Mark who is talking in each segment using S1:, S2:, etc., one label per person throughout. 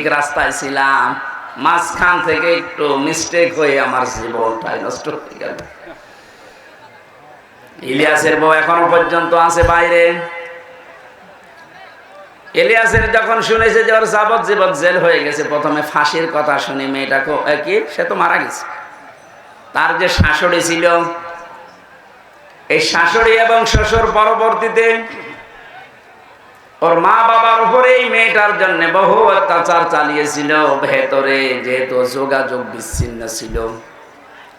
S1: ঠিক রাস্তায় ছিলাম, মাঝখান থেকে একটু মিস্টেক হয়ে আমার জীবনটাই নষ্ট হয়ে গেল। ইলিয়াসের বউ এখনো পর্যন্ত আছে বাইরে। ইলিয়াসের যখন শুনেছে যে ওর যাবজ্জীবন জেল হয়ে গেছে, প্রথমে ফাঁসির কথা শুনে মেয়েটাকে কি সে তো মারা গেছে, তার যে শাশুড়ি ছিল, এই শাশুড়ি এবং শ্বশুর পরবর্তীতে ওর মা বাবার উপরে এই মেয়েটার জন্য বহু অত্যাচার চালিয়েছিল। ভেতরে যেহেতু যোগাযোগ বিচ্ছিন্ন ছিল,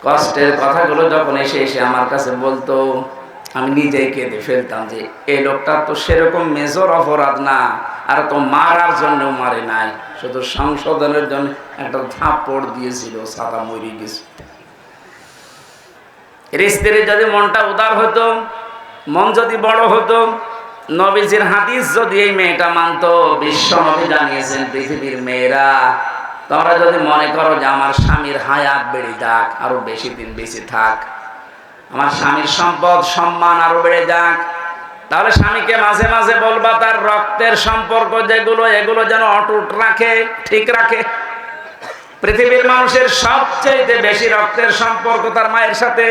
S1: কষ্টের কথাগুলো যখন এসে এসে আমার কাছে বলতো, আমি নিজেই কেঁদে ফেলতাম যে এই লোকটা তো সেরকম মেজর অপরাধ না, আর তো মারার জন্য মারে নাই, শুধু সংশোধনের জন্য একটা থাপ্পড় দিয়েছিল, সাদা মরে গেছে। স্ত্রীর যদি মনটা উদার হতো, মন যদি বড় হতো, নবীজির হাদিস যদি এই মেয়েটা মানতো, বিশ্ব নবী জানিয়েছেন পৃথিবীর মেয়েরা তোমরা যদি মনে করো যে আমার স্বামীর হায়াত বেড়ে যাক, আরো বেশি দিন বেঁচে থাক, আমার স্বামীর সম্পদ সম্মান আরো বেড়ে যাক, তাহলে স্বামীকে মাঝে মাঝে বলবা তার রক্তের সম্পর্ক যেগুলো এগুলো যেন অটুট রাখে, ঠিক রাখে। পৃথিবীর মানুষের সবচেয়ে বেশি রক্তের সম্পর্ক তার মায়ের সাথে,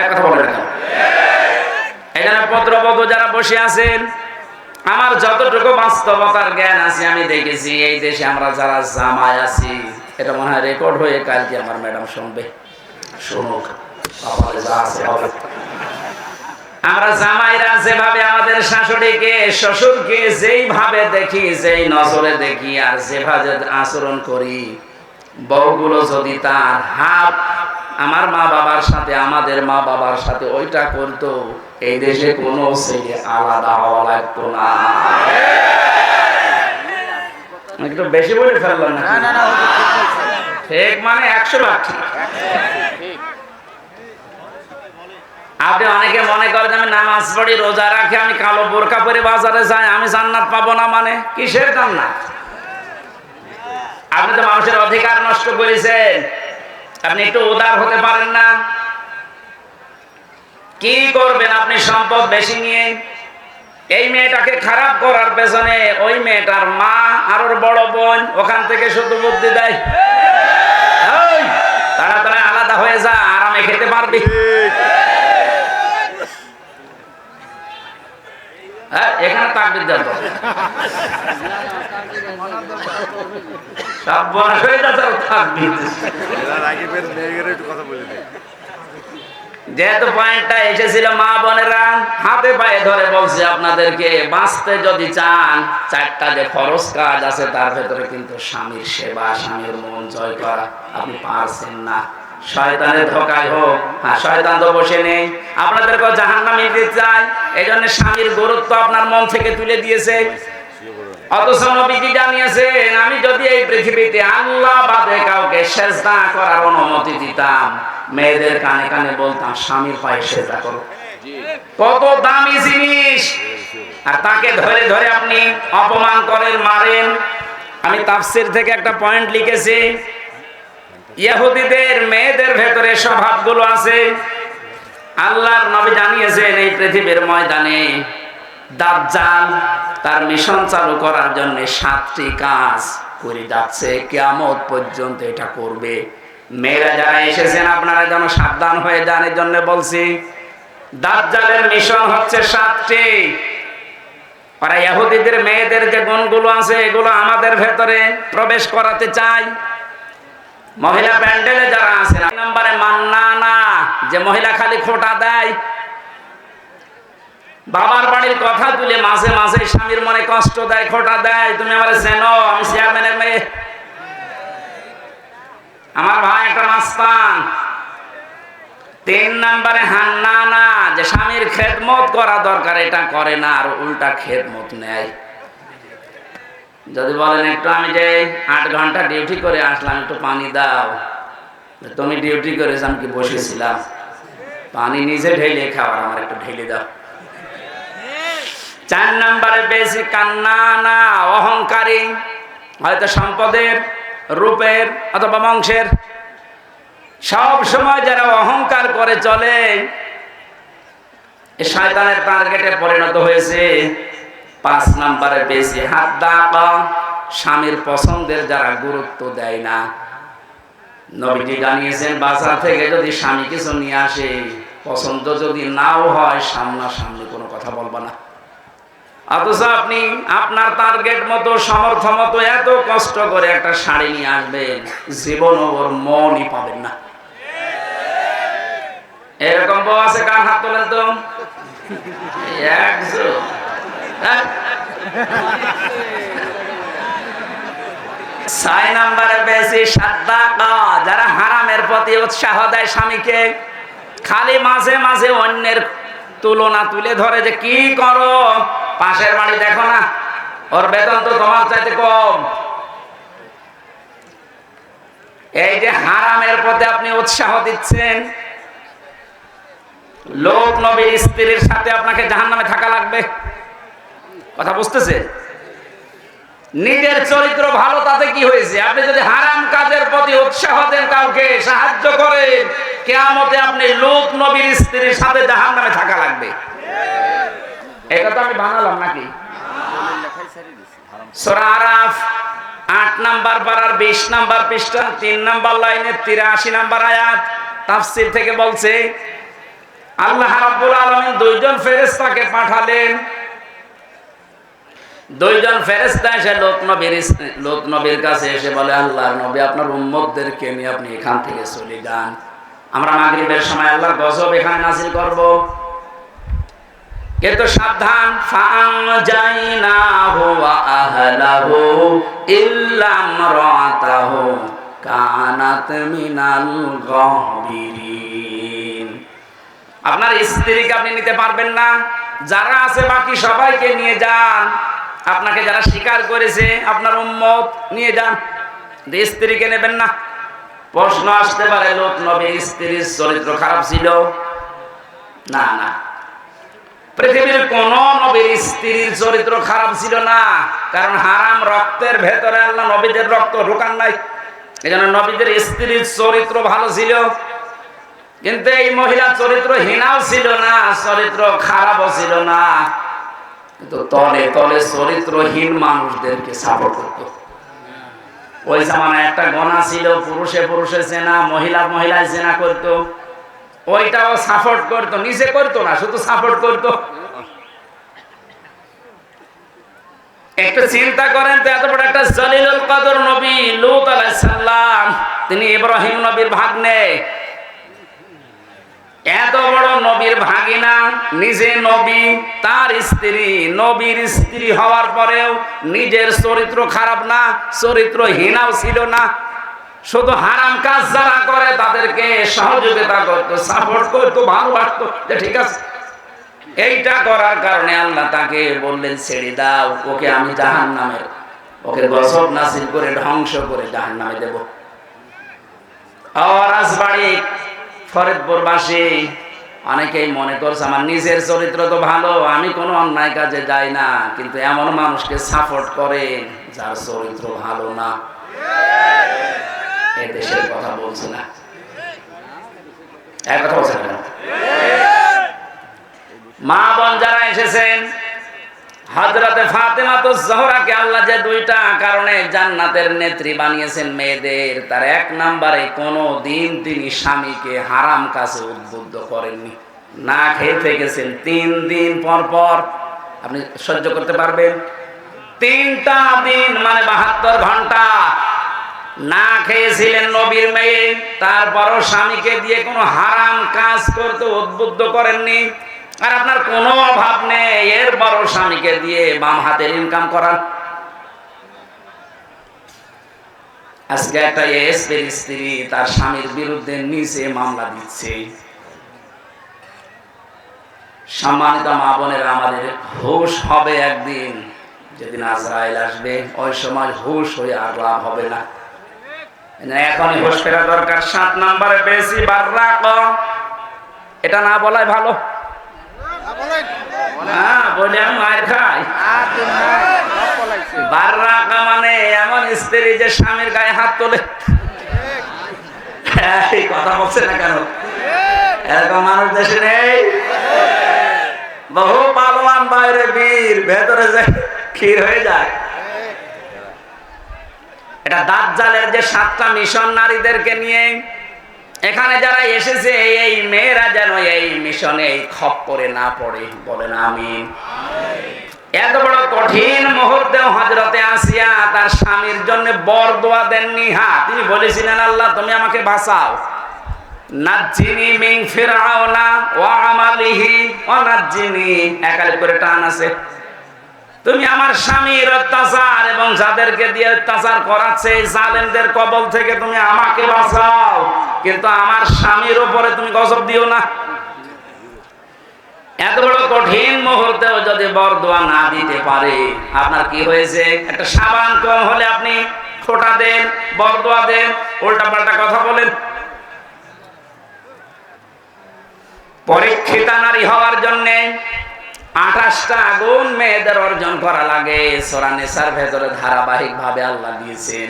S1: এক কথা বলে না? এই জন্য পুত্রবধূ যারা বসে আছেন, আমার যতটুকু বাস্তবতার জ্ঞান আছে আমি দেখেছি এই দেশে আমরা যারা জামাই আছি, এটা মনে হয় রেকর্ড হয়ে কালকে আমার ম্যাডাম শুনবে, শুনুক, আমরা জামাইরা যেভাবে আমাদের শাশুড়িকে শ্বশুরকে যেইভাবে দেখি, যেই নজরে দেখি, আর যেভাবে আচরণ করি, বউগুলো যদি তার হাত আমার মা বাবার সাথে, আমাদের মা বাবার সাথে ওইটা করতো, এই দেশে কোনো ছেলে আলাদা হওয়া লাগতো না। একটু বেশি বলে ফেললাম না? ঠিক মানে 100 ঠিক। আপনি অনেকে মনে করেন আমি নামাজ পড়ি, রোজা রাখি, আমি কালো বোরকা পরে বাজারে যাই, আমি জান্নাত পাবো না। মানে কিসের জান্নাত? আপনি তো মানুষের অধিকার নষ্ট করেছেন। আপনি একটু উদার হতে পারেন না? কি করবেন আপনি সম্পদ বেশি নিয়ে? এই মেয়েটাকে খারাপ করার পেছনে ওই মেয়েটার মা আর ওর বড় বোন ওখান থেকে শুধু বুদ্ধি দেয়, তাড়াতাড়ি আলাদা হয়ে যা, আরামে খেতে পারবি। এখানে তাকবীর দেন তো, সব বড় হয়ে যাচ্ছে তাকবীর। যেহেতু পয়েন্টটা এসেছিল, মা বোনেরা হাতে পায়ে ধরে বলছে আপনাদেরকে, বাঁচতে যদি চান 4টা যে ফরজ কাজ আছে তার ভেতরে কিন্তু স্বামীর সেবা, স্বামীর মন জয় করা আপনি পারছেন না। শয়তানের ধোঁকায় হোক, শয়তান তো বসে নেই, আপনাদেরকে জাহান্নামে দিতে চায়। এই জন্য স্বামীর গুরুত্ব আপনার মন থেকে তুলে দিয়েছে। অথচ নবীজি জানিয়েছেন, আমি যদি এই পৃথিবীতে আল্লাহ বাদে কাউকে সেজদা করার অনুমতি দিতাম, মেয়েদের কানে কানে বলতাম স্বামীর পায়ে সেজদা করো। কত দামি জিনিস, আর তাকে ধরে ধরে আপনি অপমান করেন, মারেন। আমি তাফসীর থেকে একটা পয়েন্ট লিখেছি, ইহুদিদের মেয়েদের ভেতরে স্বভাবগুলো আছে। আল্লাহর নবী জানিয়েছেন এই পৃথিবীর ময়দানে দাজ্জাল তার মিশন চালু করার জন্য 7টি কাজ করে যাচ্ছে, কিয়ামত পর্যন্ত এটা করবে। মেয়েরা যারা এসেছেন আপনারা যেন সাবধান হয়ে যান, এই জন্য বলছি দাজ্জালের মিশন হচ্ছে 7টি। আর ইহুদিদের মেয়েদের যে গুণগুলো আছে এগুলো আমাদের ভেতরে প্রবেশ করাতে চাই। মহিলা প্যান্ডেলে যারা আছে, 2 নম্বরে মান্নানা, যে মহিলা খালি খোঁটা দেয়, বাবার বাড়ির কথা তুলে মাঝে মাঝে স্বামীর মনে কষ্ট দেয়, খোঁটা দেয়, তুমি আমার চেনো, আমি চেয়ারম্যানের মেয়ে, আমার ভাই একটা মাস্তান। 3 নম্বরে হান্নানা, যে স্বামীর খেদমত করা দরকার এটা করে না, আর উল্টা খেদমত নেয়। যদি বলেন একটু আমি যে 8 ঘন্টা ডিউটি করে আসলাম, একটু পানি দাও, তুমি ডিউটি করেছ আমি কি বসেছিলাম? পানি নিজে ঢেলে খাওয়ার, আমার একটু ঢেলে দাও। 4 নম্বরে বেশি কান্নানা, অহংকারী, হয়তো সম্পদের, রূপের অথবা বংশের, সব সময় যারা অহংকার করে চলে শয়তানের টার্গেটে পরিণত হয়েছে। 5 নম্বরে বেশি হাদ্দাকা, স্বামীর পছন্দের যারা গুরুত্ব দেয় না। নবীজি জানিয়েছেন বাজার থেকে যদি স্বামী কিছু নিয়ে আসে, পছন্দ যদি নাও হয়, সামনাসামনি কোনো কথা বলবা না। অথচ আপনি আপনার টার্গেট মতো, সমর্থ মতো এত কষ্ট করে একটা শাড়ি নিয়ে আসবেন, জীবন ওর মনই পাবেন না। এরকম বউ আছে? কার হাত তোলেন তো। একজন। হ্যাঁ? 6 নম্বরে বেশি সাদাকা, যারা হারামের প্রতি উৎসাহ দেয় স্বামীকে, খালি মাঝে মাঝে অন্যের তুলনা তুলে ধরে যে কি করো, পাশের বাড়ি দেখো না, ওর বেতন তো তোমার চাইতে কম। এই যে হারামের প্রতি আপনি উৎসাহ দিচ্ছেন, লোক নবীর স্ত্রীর সাথে আপনাকে জাহান্নামে থাকা লাগবে। কথা বুঝতেছে? নিজের চরিত্র ভালো, তাতে কি হয়েছে? আপনি যদি হারাম কাজের প্রতি উৎসাহ দেন, কাউকে সাহায্য করেন, কিয়ামতে আপনি লোক নবীর স্ত্রীর সাথে জাহান্নামে থাকা লাগবে। এটা তো আমি বানালাম নাকি? সূরা আরাফ 8 নাম্বার পারার 20 নাম্বার পৃষ্ঠা 3 নাম্বার লাইনের 83 নাম্বার আয়াত তাফসীর থেকে বলছে, আল্লাহ রাব্বুল আলামিন দুইজন ফেরেশতাকে পাঠালেন। দুইজন ফেরেশতা এসে লোক নবীর কাছে এসে বলে, আল্লাহর নবী, আপনার উম্মতদেরকে নিয়ে আপনি এখান থেকে চলে যান, আমরা মাগরিবের সময় আল্লাহর গজব এখানে নাযিল করব। কিন্তু সাবধান, ফাআনজাইনাহু ওয়া আহলাহু ইল্লা ইমরাতাহু কানাত মিনাল গাবিরিন। আপনার স্ত্রীকে আপনি নিতে পারবেন না, যারা আছে বাকি সবাইকে নিয়ে যান। আপনাকে যারা স্বীকার করেছে আপনার উম্মত, নিয়ে যান, স্ত্রীকে নেবেন না। প্রশ্ন আসতে পারে, লোক নবীর স্ত্রীর চরিত্র খারাপ ছিল? না না, পৃথিবীর কোন নবীর স্ত্রীর চরিত্র খারাপ ছিল না, কারণ হারাম রক্তের ভেতরে আল্লাহ নবীদের রক্ত ঢোকান নাই। এজন্য নবীদের স্ত্রীর চরিত্র ভালো ছিল। কিন্তু এই মহিলা চরিত্রহীনাও ছিল না, চরিত্র খারাপও ছিল না, কিন্তু তলে তলে চরিত্রহীন মানুষদেরকে সাপোর্ট করত। ওই জামানায় একটা গণা ছিল, পুরুষে পুরুষে জেনা, মহিলা মহিলায় জেনা করত, ওইটাও সাপোর্ট করতো, নিজে করতো না, শুধু সাপোর্ট করতো। একটু চিন্তা করেন তো, এত বড় একটা জলিলুল কদর নবী লূত আলাইহিস সালাম, তিনি ইব্রাহিম নবীর ভাগ্নে, এত বড় নবীর ভাগিনা, নিজে নবী, তার স্ত্রী নবীর স্ত্রী হওয়ার পরেও নিজের চরিত্র খারাপ না, চরিত্রহীনাও ছিল না, শুধু হারাম কাজ যারা করে তাদেরকে সহযোগিতা করতো, সাপোর্ট করতো, ভালোবাসতো যে ঠিক আছে। এইটা করার কারণে আল্লাহ তাকে বললেন, ছেড়ে দাও, ওকে আমি জাহান্নামের, ওকে গজব নাযিল করে ধ্বংস করে জাহান্নামে দেব। রাজবাড়ী ফরিদপুরবাসী অনেকেই মনে করছে আমার নিজের চরিত্র তো ভালো, আমি কোনো অন্যায় কাজে যাই না, কিন্তু এমন মানুষকে সাপোর্ট করে যার চরিত্র ভালো না। এ দেশের কথা বলছি না, এক কথা বলছেন না। মা বোন যারা এসেছেন, হযরতে ফাতেমাতুজ জোহরাকে আল্লাহ যে দুইটা কারণে জান্নাতের নেত্রী বানিয়েছেন মেয়েদের, তার 1 নম্বরে কোনদিন তিনি স্বামীকে হারাম কাজে উদ্বুদ্ধ করেননি। না খেয়ে থেকেছেন 3 দিন পর পর, আপনি সহ্য করতে পারবেন? 3টা দিন মানে 72 ঘন্টা না খেয়েছিলেন নবীর মেয়ে, তারপরও স্বামীকে দিয়ে কোনো হারাম কাজ করতে উদ্বুদ্ধ করেননি। আর আপনার কোনো অভাব নেই, এরপরও স্বামীকে দিয়ে বাম হাতের ইনকাম করান। আজকে একটা এসপির স্ত্রী তার স্বামীর বিরুদ্ধে নিচে মামলা দিচ্ছে। সম্মানিত মা বোনেরা, আমাদের হুঁশ হবে একদিন, যেদিন আজরাইল আসবে, ওই সময় হুঁশ হয়ে আর লাভ হবে না। এখনই হুঁশ ফেরা দরকার। 7 নম্বরে বেশি বাররাক, এটা না বলাই ভালো। বলে আমি মায়ের খাই। বাররাকা মানে এমন স্ত্রী যে স্বামীর গায়ে হাত তোলে। এই কথা বলছে না কেন? এরকম মানুষ দেশে নেই? বহু পালোয়ান বাইরে বীর, ভেতরে যে ক্ষীর হয়ে যায়। এটা দাজ্জালের যে 7টা মিশন নারীদেরকে নিয়ে এখানে যারা এসেছে, এই মেয়েরা যেন এই মিশনে খপ্পরে না পড়ে, বলেন আমিন। এত বড় কঠিন মুহূর্তে হযরতে আসিয়া তার স্বামীর জন্য বরদোয়া দেননি। হ্যাঁ, তিনি বলেছিলেন, আল্লাহ তুমি আমাকে বাঁচাও, নাজ্জিনি মিন ফিরআউনা ওয়া আমালিহি ওয়া নাজ্জিনি, একালে করে টান আছে, তুমি আমার স্বামীর অত্যাচার এবং যাদেরকে দিয়ে অত্যাচার করাচ্ছে এই জালেমদের কবল থেকে তুমি আমাকে বাঁচাও, কিন্তু আমার স্বামীর উপরে তুমি গজব দিও না। এত বড় কঠিন মুহূর্তেও যদি বরদোয়া না দিতে পারে, আপনার কি হয়েছে? একটা সাবান কম হলে আপনি ফোঁটা দেন, বরদোয়া দেন, উল্টা পাল্টা কথা বলেন। পরীক্ষিতা নারী হওয়ার জন্য 28টা গুণ মেয়েদের অর্জন করা লাগে। সূরা নিসার ভেতরে ধারাবাহিক ভাবে আল্লাহ দিয়েছেন।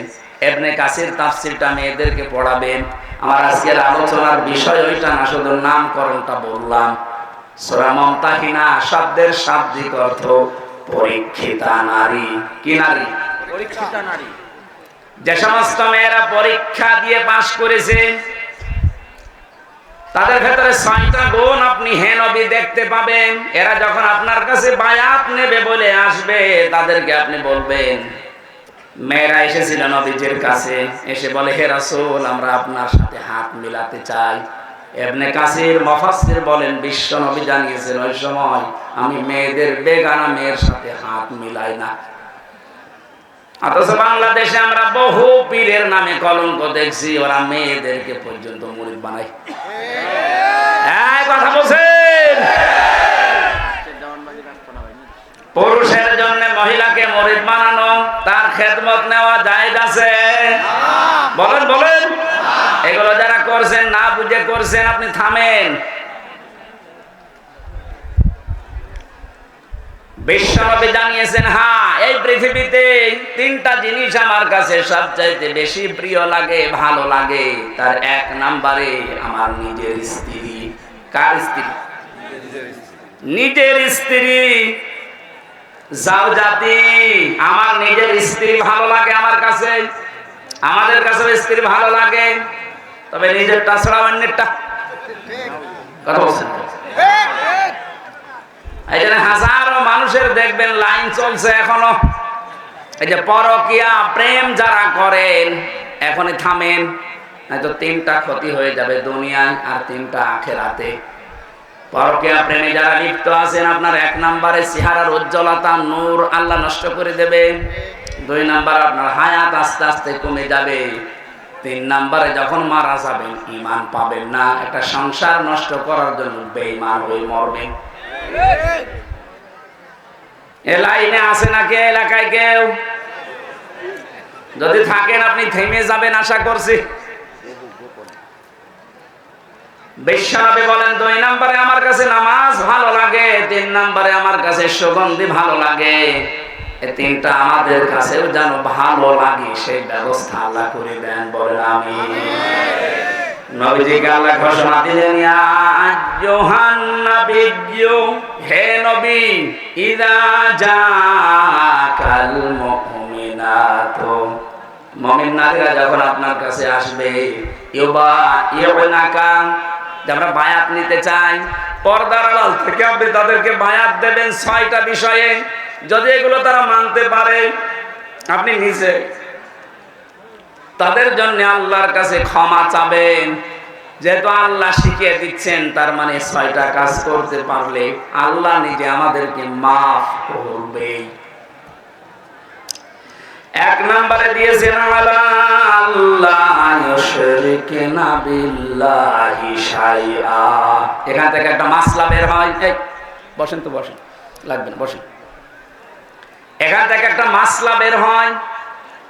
S1: ইবনে কাসির তাফসীরটা মেয়েদেরকে পড়াবেন। আমার আজকের আলোচনার বিষয় ওইটা না, শুধু নামকরণটা বললাম। সূরা মুমতাহিনা শব্দের শাব্দিক অর্থ পরীক্ষিতা নারী। কি নারী? পরীক্ষিতা নারী। যে সমস্ত মেয়েরা পরীক্ষা দিয়ে পাশ করেছে তাদের ভেতরে 6টা গুণ আপনি হে নবী দেখতে পাবেন। এরা যখন আপনার কাছে বায়াত নেবে বলে আসবে, তাদেরকে আপনি বলবেন, মেয়েরা এসেছিল নবীজির কাছে, এসে বলে, হে রাসূল আমরা আপনার সাথে হাত মিলাতে চাই। ইবনে কাসির মুফাসসির বলেন, বিশ্ব নবী জানিয়েছেন ওই সময় আমি মেয়েদের বেগানা মেয়ের সাথে হাত মিলাই না। অথচ বাংলাদেশে আমরা বহু পীরের নামে কলঙ্ক দেখছি, ওরা মেয়েদেরকে পর্যন্ত মুরিদ বানায়। কথা বলছেন, পুরুষের জন্য মহিলাকে মুরিদ বানানো, তার খেদমত নেওয়া জায়েজ আছে? বলেন বলেন। এগুলো যারা করছেন না বুঝে করছেন, আপনি থামেন। বিশ্বনবী জানিয়েছেন, হ্যাঁ এই পৃথিবীতে 3টা জিনিস আমার কাছে সবচাইতে বেশি প্রিয় লাগে, ভালো লাগে। তার 1 নম্বরে আমার নিজের স্ত্রী। কার স্ত্রী? নিজের স্ত্রী। জাওজাতি, আমার নিজের স্ত্রী ভালো লাগে আমার কাছে, আমাদের কাছে স্ত্রী ভালো লাগে, তবে নিজেরটা ছাড়া অন্যেরটা। কথা বলছেন? এই জন্য হাজারো মানুষের দেখবেন লাইন চলছে এখনো। এই যে পরকীয়া প্রেম যারা করেন, এখনই থামেন, নয়তো 3টা ক্ষতি হয়ে যাবে দুনিয়ায় আর 3টা আখিরাতে। পরকীয়া প্রেমে যারা লিপ্ত আছেন, আপনার 1 নম্বরে চেহারার উজ্জ্বলতা নূর আল্লাহ নষ্ট করে দেবে। 2 নম্বর আপনার হায়াত আস্তে আস্তে কমে যাবে। 3 নম্বরে যখন মারা যাবেন ঈমান পাবেন না। একটা সংসার নষ্ট করার জন্য বেঈমান হয়ে মরবেন। এ লাইনে আছে নাকি এলাকায় কেউ? যদি থাকেন আপনি থেমে যাবেন আশা করছি। বিশ্বনবী বলেন, 2 নম্বরে আমার কাছে নামাজ ভালো লাগে, 3 নম্বরে আমার কাছে সুগন্ধি ভালো লাগে। এই 3টা আমাদের কাছেও যেন ভালো লাগে, সেই ব্যবস্থা আল্লাহ করে দেন, বলেন আমিন। নবীজিকে আল্লাহ ঘোষণা দিলেন, ইয়া আইয়ুহান নাবিয়্যু, হে নবী, ইযা জাকাল মুমিনাতু, মুমিন নারীরা যখন আপনার কাছে আসবে, ইউবাইনাকা, আমরা বায়াত নিতে চাই, পর্দার আড়াল থেকে আপনি তাদেরকে বায়াত দেবেন 6টা বিষয়ে। যদি এগুলো তারা মানতে পারে, আপনি নিজে তাদের জন্য আল্লাহর কাছে ক্ষমা চাবেন। যেহেতু আল্লাহ শিখিয়ে দিচ্ছেন, তার মানে 6টা কাজ করতে পারলে আল্লাহ নিজে আমাদেরকে মাফ করবে। 1 নম্বরে দিয়েছেন, আল্লাহ ইউশরিকুনা বিল্লাহি শাইআ। এখান থেকে একটা মাসলা বের হয়। এই বসেন তো, বসেন, লাগবেন, বসেন। এখান থেকে একটা মাসলা বের হয়।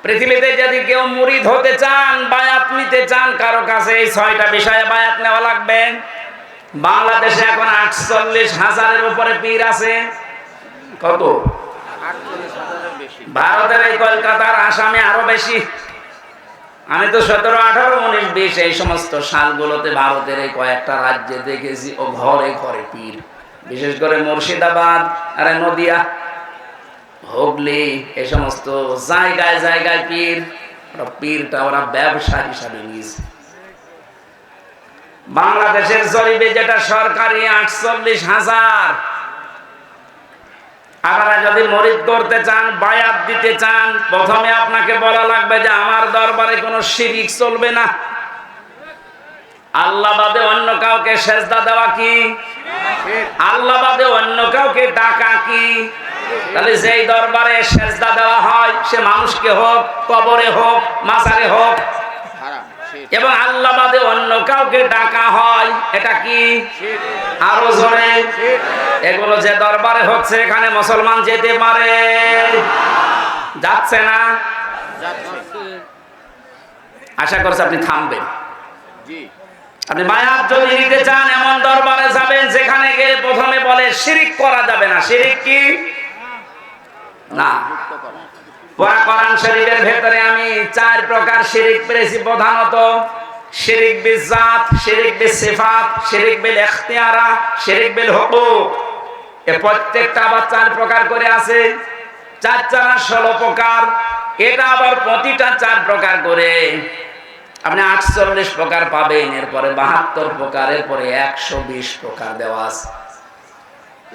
S1: পৃথিবীতে যদি কেউ মুরিদ হতে চান, বায়াত নিতে চান কারো কাছে, এই 6টা বিষয়ে বায়াত নেওয়া লাগবে। বাংলাদেশে এখন 48,000-এর উপরে পীর আছে। কত? 48,000-এর বেশি। ভারতের এই কলকাতার, আসামে আরো বেশি। আমি তো 17, 18, 19, 20 এই সমস্ত সালগুলোতে ভারতের এই কয়েকটা রাজ্যে দেখেছি ও ঘরে ঘরে পীর। বিশেষ করে মুর্শিদাবাদ আর নদিয়া, হুগলি, এই সমস্ত জায়গায় জায়গায় পীর। ওরা পীরটা ওরা ব্যবসা হিসাবে নিয়েছে। বাংলাদেশের জরিপে যেটা সরকারি 48,000। আপনারা যদি মরিদ করতে চান, বায়াত দিতে চান, প্রথমে আপনাকে বলা লাগবে যে আমার দরবারে কোনো শিরিক চলবে না। আল্লাহ বাদে অন্য কাউকে সেজদা দেওয়া কি? আল্লাহ বাদে অন্য কাউকে ডাকা কি? তাহলে যেই দরবারে সেজদা দেওয়া হয় সে মানুষকে হোক, কবরে হোক, মাজারে হোক, এবং আল্লাহ বাদে অন্য কাউকে ডাকা হয়, এটা কি? আরো জোরে। এগুলো যে দরবারে হচ্ছে এখানে মুসলমান যেতে পারে? যাচ্ছে না? আশা করছি আপনি থামবেন। আপনি বায়াত যদি নিতে চান এমন দরবারে যাবেন যেখানে গিয়ে প্রথমে বলে শিরিক করা যাবে না। শিরিক কি? না। কোরআন শরীফের ভেতরে আমি 4 প্রকার শিরিক পেয়েছি প্রধানত। শিরিক বিল জাত, শিরিক বিল সিফাত, শিরিক বিল ইখতিয়ারা, শিরিক বিল হুকুক। এই প্রত্যেকটা আবার 4 প্রকার করে আছে। 4 4 16 প্রকার। এটা আবার প্রতিটা 4 প্রকার করে আপনি 48 প্রকার পাবেন। এরপরে 72 প্রকার, এরপরে 120 প্রকার দেওয়া আছে।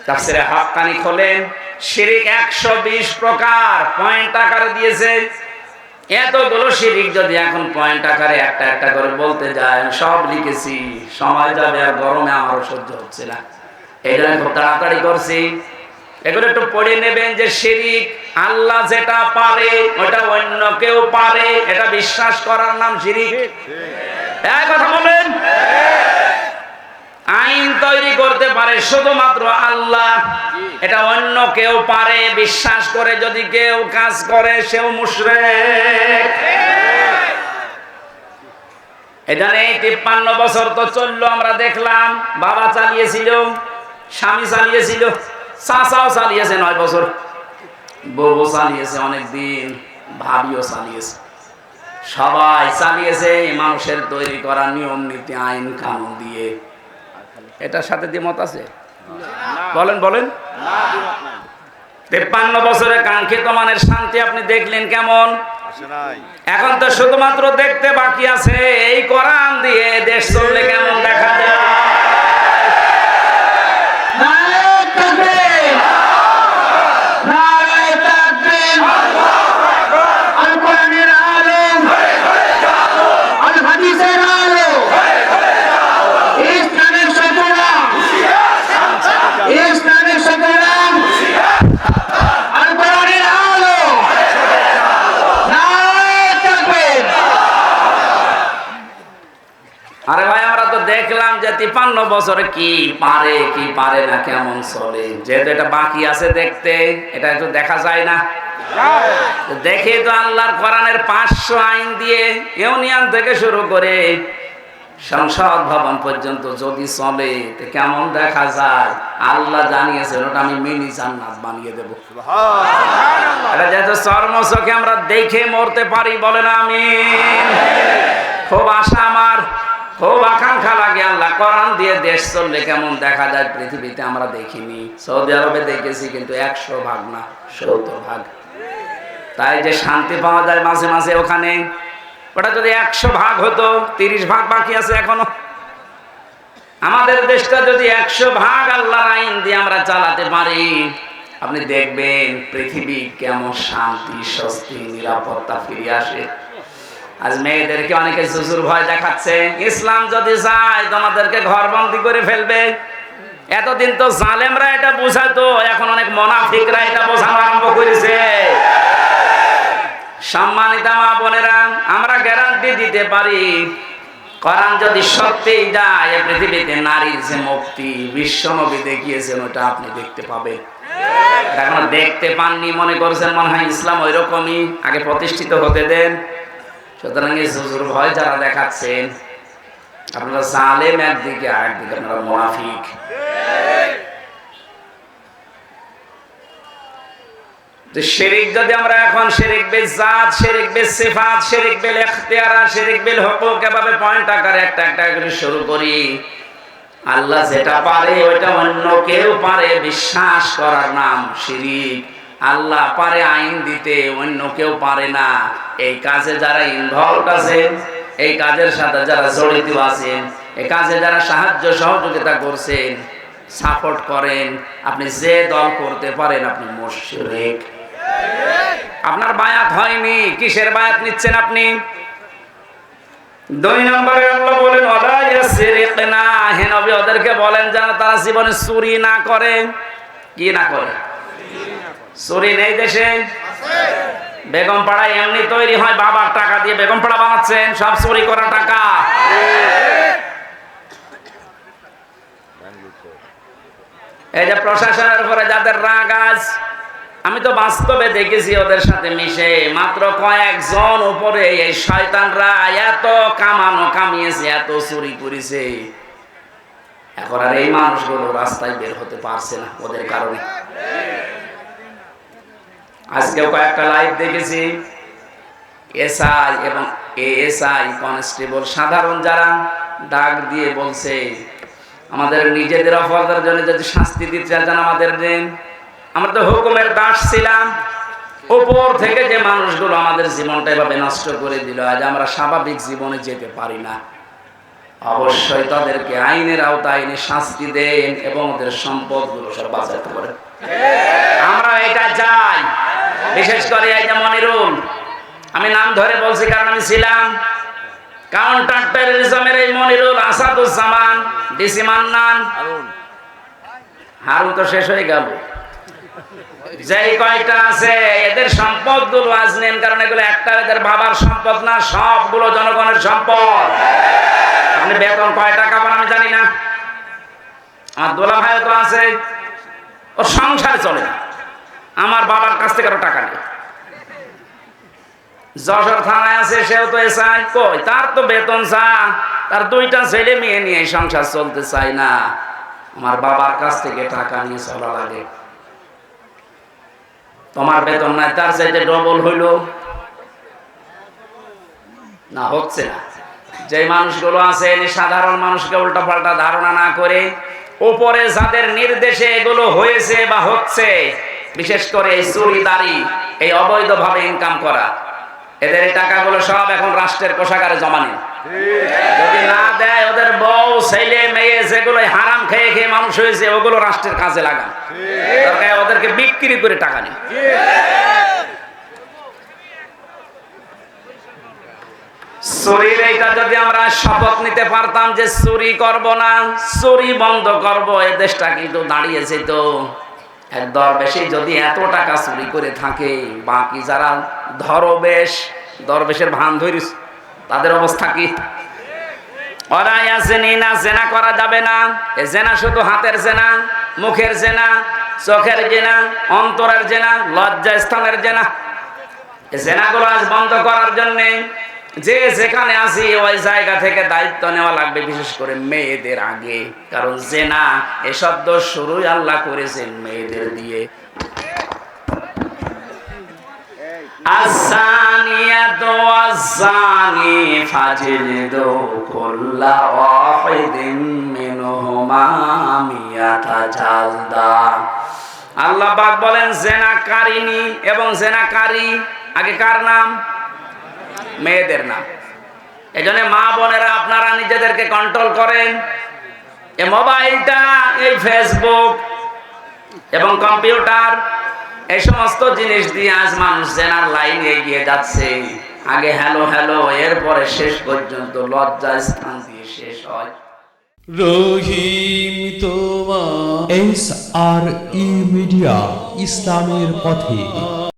S1: তাফসীরে হাক্কানি খোলেন, শিরিক 120 প্রকার পয়েন্ট আকারে দিয়েছে। এতগুলো শিরিক যদি এখন পয়েন্ট আকারে একটা একটা করে বলতে যায়, সব লিখেছি, সময় যাবে আর গরমে আমারও সহ্য হচ্ছে না। এই জন্য খুব তাড়াতাড়ি করছি। এগুলো একটু পড়ে নেবেন যে শিরিক আল্লাহ যেটা পারে ওটা অন্য কেউ পারে, এটা বিশ্বাস করার নাম শিরিক। এই কথা বলেন। আইন তৈরি করতে পারে শুধুমাত্র আল্লাহ, এটা অন্য কেউ পারে বিশ্বাস করে যদি কেউ কাজ করে সেও মুশরিক। এখানে 53 বছর তো চললো, আমরা দেখলাম। বাবা চালিয়েছিল, স্বামী চালিয়েছিল, চাচাও চালিয়েছে 9 বছর, বউ চালিয়েছে অনেকদিন, ভাবিও চালিয়েছে, সবাই চালিয়েছে মানুষের তৈরি করা নিয়ম নীতি আইন কানুন দিয়ে। এটার সাথে দ্বিমত আছে? বলেন বলেন। 53 বছরে কাঙ্ক্ষিত মানের শান্তি আপনি দেখলেন কেমন? এখন তো শুধুমাত্র দেখতে বাকি আছে এই কোরআন দিয়ে দেশ চললে কেমন দেখা যায়। আরে ভাই, আমরা তো দেখলাম যে 53 বছরে কি পারে কি পারে না, কেমন চলে। যেহেতু এটা বাকি আছে দেখতে, এটা একটু দেখা যায় না। দেখে তো আল্লাহর কোরআনের 500 আইন দিয়ে ইউনিয়ন থেকে শুরু করে সংসদ ভবন পর্যন্ত যদি চলে কেমন দেখা যায়। আল্লাহ জানিয়েছেন ওটা আমি মিনি জান্নাত বানিয়ে দেবো। এটা যেহেতু চর্মচোখে আমরা দেখে মরতে পারি, বলেন আমিন। খুব আশা আমার, খুব আকাঙ্ক্ষা লাগে আল্লাহ কোরআন দিয়ে দেশ চললে কেমন দেখা যায় পৃথিবীতে আমরা দেখিনি। সৌদি আরবে দেখেছি কিন্তু 100 ভাগ না 70 ভাগ। তাই যে শান্তি পাওয়া যায় মাঝে মাঝে ওখানে, ওটা যদি 100 ভাগ হতো, 30 ভাগ বাকি আছে এখনো। আমাদের দেশটা যদি 100 ভাগ আল্লাহর আইন দিয়ে আমরা চালাতে পারি, আপনি দেখবেন পৃথিবী কেমন শান্তি, স্বস্তি, নিরাপত্তা ফিরে আসে। আজ মেয়েদেরকে অনেকে জুজুর ভয় দেখাচ্ছে, ইসলাম যদি যায় তোমাদেরকে ঘরবন্দি করে ফেলবে। এতদিন তো জালেমরা এটা বোঝাতো, এখন অনেক মুনাফিকরা এটা বোঝানো আরম্ভ করেছে। সম্মানিতা মা বোনেরা, আমরা গ্যারান্টি দিতে পারি কোরআন যদি সত্যিই যায় পৃথিবীতে নারীর যে মুক্তি বিশ্বনবী দেখিয়েছেন ওটা আপনি দেখতে পাবেন। এখন দেখতে পাননি মনে করছেন মনে হয় ইসলাম ওই রকমই, আগে প্রতিষ্ঠিত হতে দেন। সুতরাং এই জুজুর ভয় যারা দেখাচ্ছেন আপনারা জালেম একদিকে, আর একদিকে আপনারা মুনাফিক। শিরিক যদি আমরা এখন শিরিক বিল জাত, শিরিক বিল সিফাত, শিরিক বিল ইখতিয়ারা, শিরিক বিল হুকুক এভাবে পয়েন্ট আকারে একটা একটা করে শুরু করি, আল্লাহ যেটা পারে ওইটা অন্য কেউ পারে বিশ্বাস করার নাম শিরিক। আল্লাহ পারে আইন দিতে, অন্য কেউ পারে না। এই কাজে যারা ইনভলভ আছেন, এই কাজের সাথে যারা জড়িত আছেন, এই কাজে যারা সাহায্য সহযোগিতা করছেন, সাপোর্ট করেন, আপনি যে দল করতে পারেন আপনি মুশরিক। আপনার বায়াত হয়নি, কিসের বায়াত নিচ্ছেন আপনি? 2 নম্বরে আল্লাহ বলেন ওয়ালা ইয়াসরিকনা, হে নবী ওদেরকে বলেন যেন তারা জীবনে চুরি না করে। কি না করে? চুরি নেই দেশে? বেগম পাড়া এমনি তৈরি হয় বাবার টাকা দিয়ে, বেগম পাড়া বানাচ্ছেন, সব চুরি করা টাকা। এই যে প্রশাসনের উপরে যাদের রাগ আজ, আমি তো বাস্তবে দেখেছি ওদের সাথে মিশে, মাত্র কয়েকজন উপরে এই শয়তানরা এত কামিয়েছে, এত চুরি করেছে, এখন আর এই মানুষগুলো রাস্তায় বের হতে পারছে না ওদের কারণে। আজকেও কয়েকটা লাইভ দেখেছি, এসআই এবং এএসআই কনস্টেবল সাধারণ যারা ডাক দিয়ে বলছে আমাদের নিজেদের অপরাধের জন্য যদি শাস্তি দিতে চান আমাদের দেন। আমরা তো হুকুমের দাস ছিলাম, উপর থেকে যে মানুষগুলো আমাদের জীবনটা এভাবে নষ্ট করে দিল, আজ আমরা স্বাভাবিক জীবনে যেতে পারি না। অবশ্যই তাদেরকে আইনের আওতায় এনে শাস্তি দেন এবং ওদের সম্পদগুলো সব বাঁচাতে করেন। আমরা এটা চাই। বিশেষ করে এই যে মনিরুল, আমি নাম ধরে বলছি কারণ আমি ছিলাম কাউন্টার টেররিজমের এই মনিরুল, আসাদুজ্জামান, ডিসি মান্নান, হারুন তো শেষ হয়ে গেল, যেই কয়টা আছে এদের সম্পদগুলো আজ নেন, কারণ এগুলো একটা এদের বাবার সম্পদ না, সবগুলো জনগণের সম্পদ। আপনি বেতন কয় টাকা পান আমি জানি না, আমার দোলা ভাই তো আছে, ওর সংসারে চলে না, আমার বাবার কাছ থেকে আরো টাকা নেই। যশোর থানায় আছে, সেও তো এসআই, কই তার তো বেতন চা, তার 2টা ছেলে মেয়ে নিয়ে সংসার চলতে চায় না, আমার বাবার কাছ থেকে টাকা নিয়ে চলা লাগে। তোমার বেতন নাই, তার চাইতে ডবল হইল না, হচ্ছে না। যে মানুষগুলো আছে সাধারণ মানুষকে উল্টা পাল্টা ধারণা না করে, উপরে যাদের নির্দেশে এগুলো হয়েছে বা হচ্ছে, বিশেষ করে এই চুরিদারি, এই অবৈধভাবে ইনকাম করা, এদের এই টাকাগুলো সব এখন রাষ্ট্রের কোষাগারে জমা নেই। যদি না দেয় ওদের বউ ছেলে মেয়ে যেগুলো হারাম খেয়ে খেয়ে মানুষ হয়েছে, ওগুলো রাষ্ট্রের কাজে লাগান, ওদেরকে বিক্রি করে টাকা নেই। চুরির এইটা যদি আমরা শপথ নিতে পারতাম যে চুরি করব না, চুরি বন্ধ করব, এই দেশটা কিন্তু দাঁড়িয়েছে। তো এক দরবেশই যদি এত টাকা চুরি করে থাকে, বাকি যারা দরবেশের ভান ধরিস তাদের অবস্থা কি? ওরা আসেনি না, জেনা করা যাবে না। এ জেনা শুধু হাতের জেনা, মুখের জেনা, চোখের জেনা, অন্তরের জেনা, লজ্জা স্থানের জেনা। এই জেনাগুলো আজ বন্ধ করার জন্য যে যেখানে আসি ওই জায়গা থেকে দায়িত্ব নেওয়া লাগবে, বিশেষ করে মেয়েদের আগে, কারণ জেনা এসব দোষ শুরুই আল্লাহ করেছেন মেয়েদের দিয়ে। আসানিয়াতু ওয়াসানি ফাজলিদু কুল্লা ওয়াহিদিন মিনহুমা মিয়াতা জালদা। আল্লাহ পাক বলেন জেনাকারিনী এবং জেনাকারী, আগে কার নাম? মেয়েদের নাম। এজন্য মা বোনেরা আপনারা নিজেদেরকে কন্ট্রোল করেন। এই মোবাইলটা, এই ফেসবুক এবং কম্পিউটার, এই সমস্ত জিনিস দিয়ে আজ মানুষ জেনার লাইনে এগিয়ে যাচ্ছে। আগে হ্যালো হ্যালো, এরপরে শেষ পর্যন্ত লজ্জা স্থান দিয়ে শেষ হয়।
S2: রহিম তোমার
S3: SRE মিডিয়া, ইসলামের পথে।